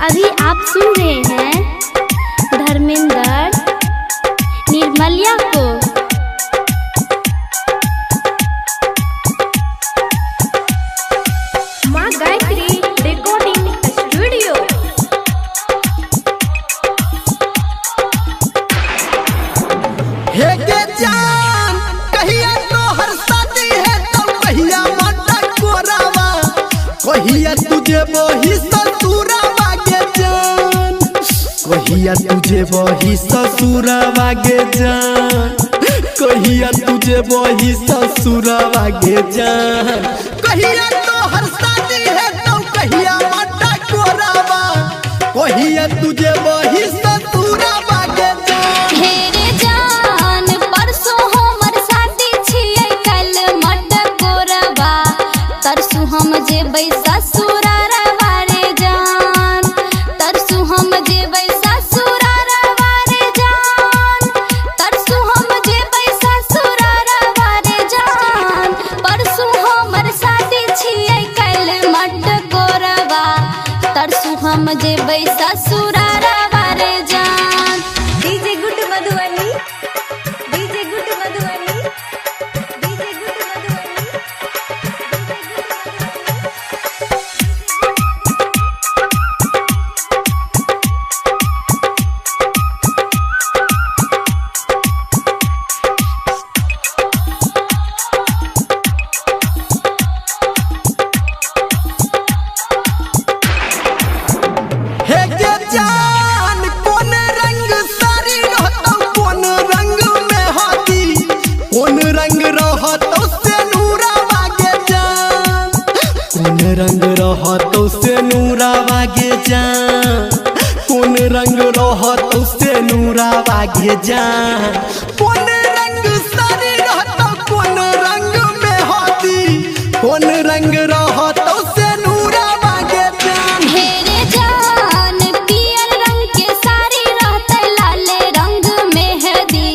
अभी आप सुन रहे हैं धर्मेंद्र निर्मलिया को। माँ गायत्री रिकॉर्डिंग स्टूडियो। हे के जान कहिया तोहर शादी है तो कहिया माता कोरावा, कहिया तुझे वही ससुरावा गे जान, कहिया तुझे वही ससुरावा गे जान, कहिया तुझे वही ससुरावा गे जान, कहिया तोहर शादी है तो कहिया माता कोरावा, कहिया तुझे वही ससुरावा गे जान। हेरे जान परसों हमर शादी छियै कल मट कोरबा, तरसू हम जेबै ससुरारवा रे जान, तरसू हम जेबै ससुरारवा रे जान, तरसू हम जेबै ससुरारवा रे जान, परसू हमर शादी छियै कल मट कोरबा, तरसू हम जेबै ससुरारवा रे जान। DJ good Madhubani, DJ good Madhubani, DJ good Madhubani. हे के जान कौन रंग सारी रहतो, कौन रंग में हाथी, कौन रंग रहतो से नूरावा गे जान, कौन रंग रहतो से नूरावा गे जान, कौन रंग रहतो से नूरावा गे जान, कौन रंग सारी रहतो, कौन रंग में हाथी, कौन रंग रहतो से नूरावा गे जान। हेरे जान पियर रंग के साड़ी रहते, लाले रंग मेहंदी,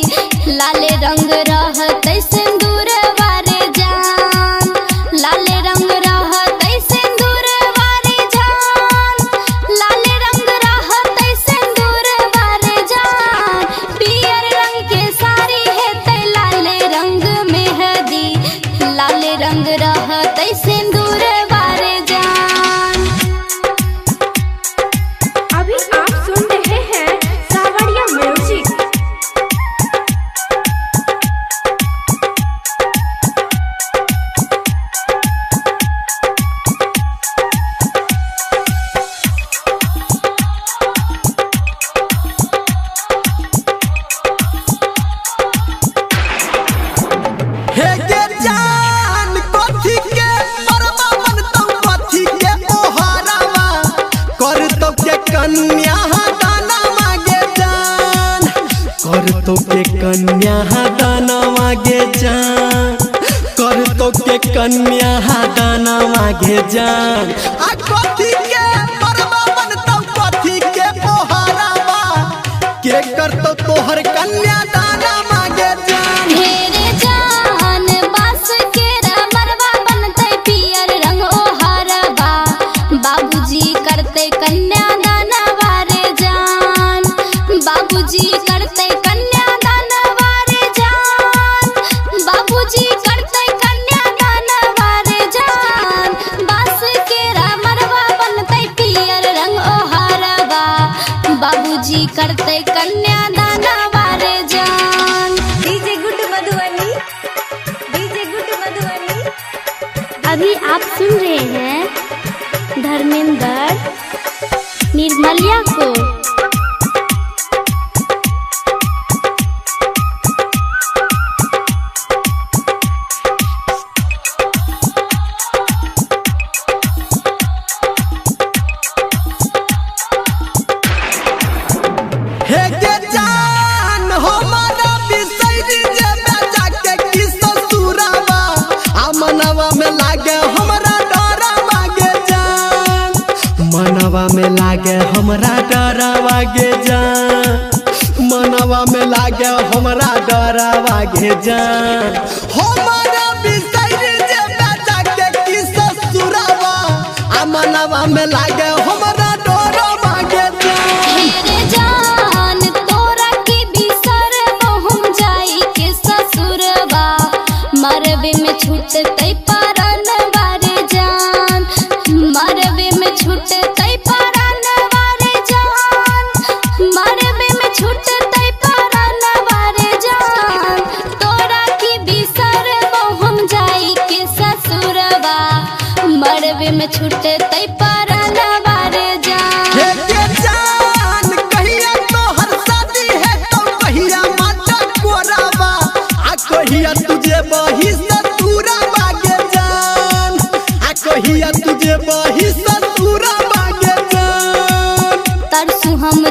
लाले रंग रहते सिंदूर वारे जान, लाले रंग रहते सिंदूर वारे जान, लाले रंग रहते सिंदूर वारे जान, पियर रंग के साड़ी हेते लाले रंग मेहंदी, लाले रंग रहते सिंदूर वारे जान। अभी आप सुन रहे हैं सावरिया म्यूजिक। हे के जान कथी के परवा बनतौ, कथी के ओहारावा, करतौ के कन्या दानवा गे जान, करतौ के कन्या दानवा गे जान, करतौ के कन्या दानवा गे जान, आ कथी के परवा बनतौ, कथी के ओहारावा, के करतौ तोहर कन्या दानवा गे जान। हेरे जान बास के मरवा बनते पियर रंग ओहरबा, बाबूजी करते कन्यादानवा रे जान, बाबूजी करते कन्यादानवा रे जान, बाबूजी करते कन्यादानवा रे जान, बास के मरवा बनते पियर रंग ओहरबा, बाबूजी करते कन्यादानवा रे जान। DJ good Madhubani, DJ good Madhubani. अभी आप सुन रहे हैं धर्मेंद्र निर्मलिया को। हे के जान हमारा बिसैरी जे बेचा के की ससुरावा, आ मनवा में लागे हमरा डरावा गे जान, मनवा में लागे हमरा डरावा गे जान, मनवा में लागे हमरा डरावा गे जान, हमारा बिसैरी जे बेचा के की ससुरावा, में लागे हमरा डोरो मागे जान। हेरे जान तोरा के बिसर हम जाई के ससुरवा मरबे में छूटतै परान वारे जान मरबे में छूटतै परान वारे जान मरबे में छूटतै परान वारे जान तोरा के बिसर हम जाई के ससुरवा मरबे में छूटतै परान वारे जान। हे के जान कहिया तोहर शादी है तो कहिया माता कोराबा आ कहिया तुझे बही ससुरा मागे जान आ कहिया तुझे बही ससुरा मागे जान। तरसू हम